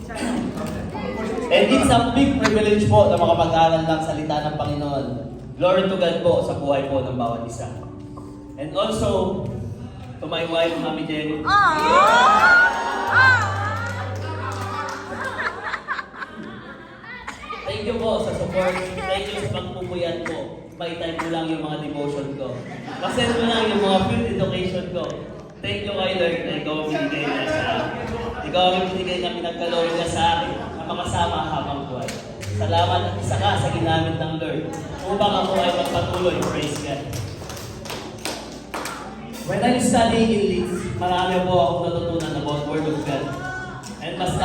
And it's a big privilege po na makapag-aral ng salita ng Panginoon. Glory to God po sa buhay po ng bawat isa. And also, to my wife, Mami Jenny. Thank you po sa support. Thank you sa pagpupuyat po. May time ko lang yung mga devotion ko. Masend ko lang yung mga field education ko. Thank you kay Lord na ikaw ang binigay niya sa akin. Ikaw ang binigay niya, pinagkaloob niya sa akin na makasama habang buhay. Salamat at isa ka sa ginamit ng Lord upang ako ay magpatuloy. Praise God. When I'm studying in Leeds, marami po akong natutunan about Word of God. And mas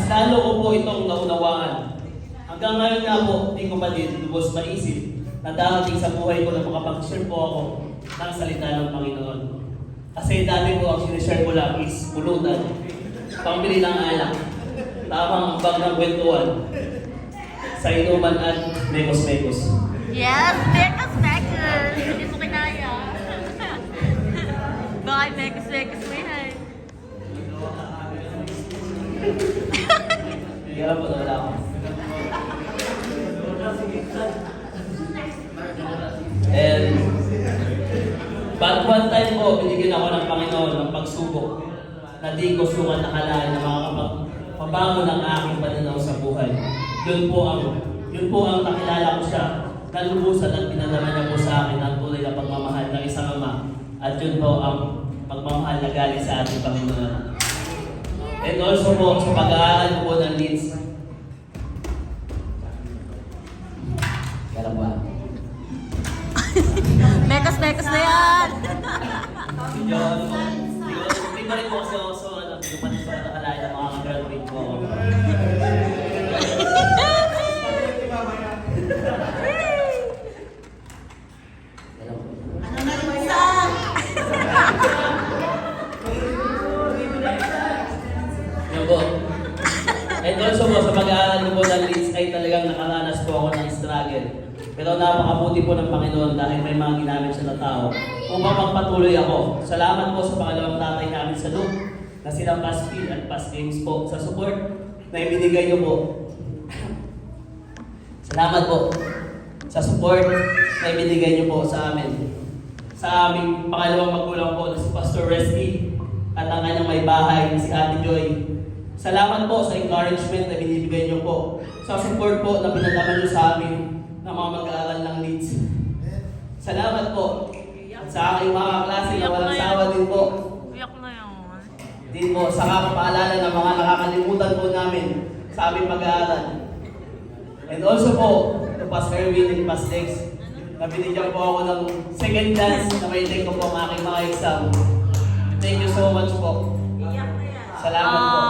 lalo ko po itong naunawaan. Hanggang ngayon nga po, hindi ko pa din lubos maisip na darating sa buhay ko na makapag-share po ako ng salita ng Panginoon. Kasi dati po ang sinishare ko lang is pulutan, pambili ng alak, tamang bag ng kwentuhan, sa inuman at mekos-mekos. Yes, mekos-mekos! Hindi mo kinaya. Bakit mekos-mekos mo yan? Hindi alam po na wala ako. And but one time po, binigyan ako ng Panginoon ng pagsubok na di ko sukat nakalain na makakapagpabago ng aking pananaw sa buhay. Yun po ang nakilala ko siya, nalubusan at pinadama niya po sa akin ang tunay na pagmamahal ng isang ama. At yun po ang pagmamahal na galing sa ating Panginoon. And also po, sa pag-aaral po ng Leeds, kala ba? Mekos-mekos na yan! Hindi pa rin po kasi ako hindi ko pa rin sukat nakalain na makakagraduate po ako. And also po, sa pag-aaral ko po ng Leeds ay talagang nakaranas po ako ng struggle. Pero napakabuti po ng Panginoon dahil may mga ginamit siya na tao upang magpatuloy ako. Salamat po sa pangalawang tatay namin sa Luke na silang Past Phil at Past Games po sa support na ibinigay niyo po. Salamat po sa support na ibinigay niyo po sa amin. Sa aming pangalawang magulang po na si Pastor Resty at ang kanyang may bahay na si Ate Joy. Salamat po sa encouragement na binibigay niyo po. Sa support po na pinadaman niyo sa amin ng mga mag-aaral ng Leeds. Salamat po. At sa aking mga klase na walang sawa din po. Iyak na yun. Din po sa kakapaalala ng mga nakakalimutan po namin sa aming mag-aaral. And also po, to Pastor Erwin and Pastor Dex, na binigyan po ako ng second chance na may take ko po ang aking mga exam. Thank you so much po. Salamat po.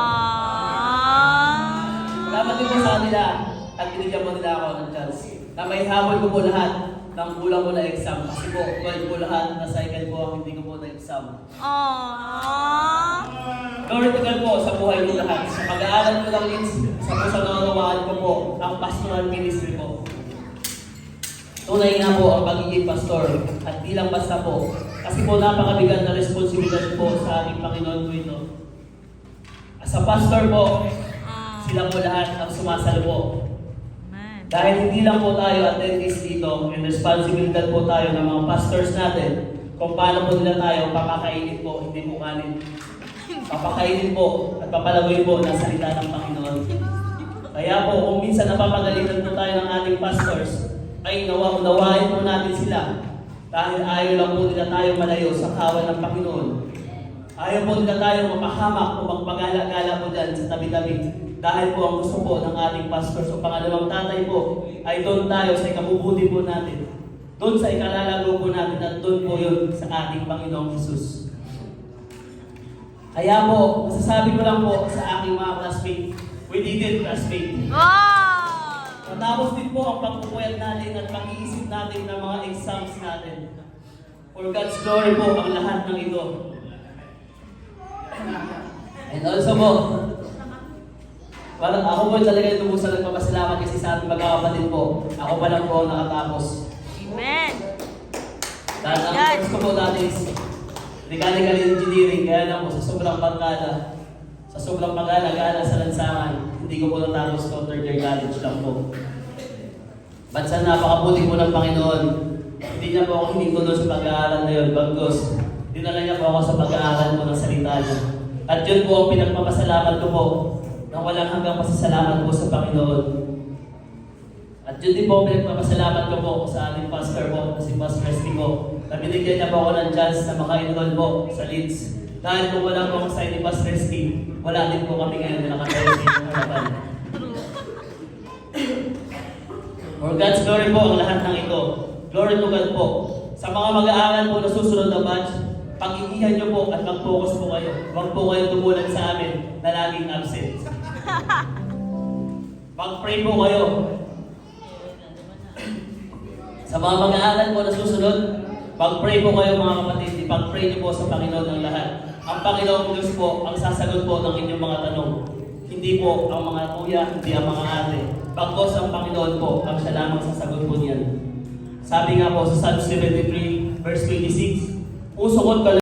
Salamat din po sa kanila at binigyan po nila ako ng chance na may habol ko po lahat ng kulang ko na exam. Kasi po, 12 po lahat, na second po ang hindi ko po na exam. Glory to God po sa buhay ko lahat. Sa pag-aaral ko ng Leeds, sa nanunawaan ko po ang pastoral ministry ko. Tunay nga po ang pagiging pastor at di lang basta po. Kasi po napakabigat na responsibilidad po sa ating Panginoon ko ito. As a pastor po, sila po lahat ang sumasalo po. Dahil hindi lang po tayo attendees dito, and responsibilidad po tayo ng mga pastors natin kung paano po nila tayo papakainin po, hindi po kanin. Papakainin po at papalagoy po ng salita ng Panginoon. Kaya po, kung minsan napapagalitan po tayo ng ating pastors, ay unawain po natin sila. Dahil ayaw lang po nila tayo malayo sa kawan ng Panginoon. Ayaw po nila tayo mapahamak o magpagala-gala po dyan sa tabi-tabi. Dahil po ang gusto po ng ating pastors o pangalawang tatay po ay doon tayo sa ikabubuti po natin. Doon sa ikalalago po natin at doon po yun sa ating Panginoong Jesus. Kaya po, masasabi ko lang po sa aking mga classmates, we did it, classmates. Matapos din po ang pagpupuyat natin at pag-iisip natin ng mga exams natin. For God's glory po ang lahat ng ito. And also po, ako po talaga lumusan nagpapasalamat kasi sa ating magkakapatid po. Ako pa lang po ang nakatapos. Amen! Dahil ang course ko po dati is mechanical engineering, kaya lang po sa sobrang barkada, Sa sobrang pag-alagala sa lansangan, hindi ko po natapos to, third year college lang po. Ba't sa napakabuti po ng Panginoon, hindi niya po ako hinintulo sa pag-aaral na yun, bagkus dinala niya po ako sa pag-aaral po ng salita niya. At yun po ang pinagpapasalamat ko po, na walang hanggang pasasalamat po sa Panginoon. At yun din po ang pinagpapasalamat ko po sa ating pastor po, na si Pastor Resty po, na binigyan niya po ako ng chance na maka-enroll po sa Leeds. Dahil kung wala po akong sign ni Pastor Resty, wala din po kami ngayon na nakatayo sa inyong harapan. For God's glory po ang lahat ng ito. Glory to God po. Sa mga mag-aaral po na susunod na batch, pag-iihan niyo po at mag-focus po kayo. Huwag po kayo tumulan sa amin na laging absent. Mag-pray po kayo. Sa mga mag-aaral po na susunod, mag-pray po kayo mga kapatid. Ipag-pray niyo po sa Panginoon ng lahat. Ang Panginoong Diyos po ang sasagot po ng inyong mga tanong. Hindi po ang mga kuya, hindi ang mga ate. Bagkos ang Panginoon po ang siya lamang sasagot po niyan. Sabi nga po sa Psalm 73, verse 26, Usokot ka